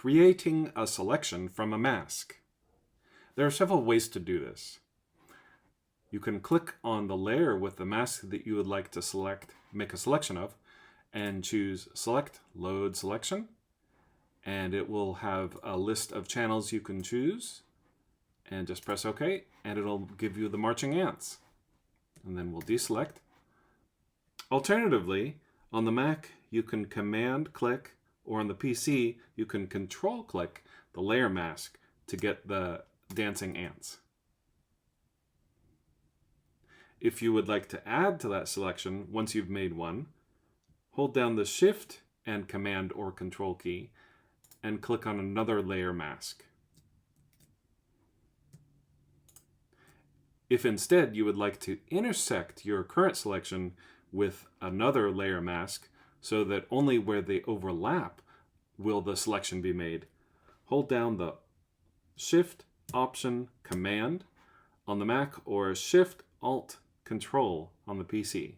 creating a selection from a mask. There are several ways to do this. You can click on the layer with the mask that you would like to make a selection of, and choose Select Load Selection. And it will have a list of channels you can choose. And just press OK, and it'll give you the marching ants. And then we'll deselect. Alternatively, on the Mac, you can Command click, or on the PC, you can Control click the layer mask to get the dancing ants. If you would like to add to that selection once you've made one, hold down the Shift and Command or Control key and click on another layer mask. If instead you would like to intersect your current selection with another layer mask so that only where they overlap will the selection be made, hold down the Shift, Option, Command on the Mac or Shift, Alt, Control on the PC.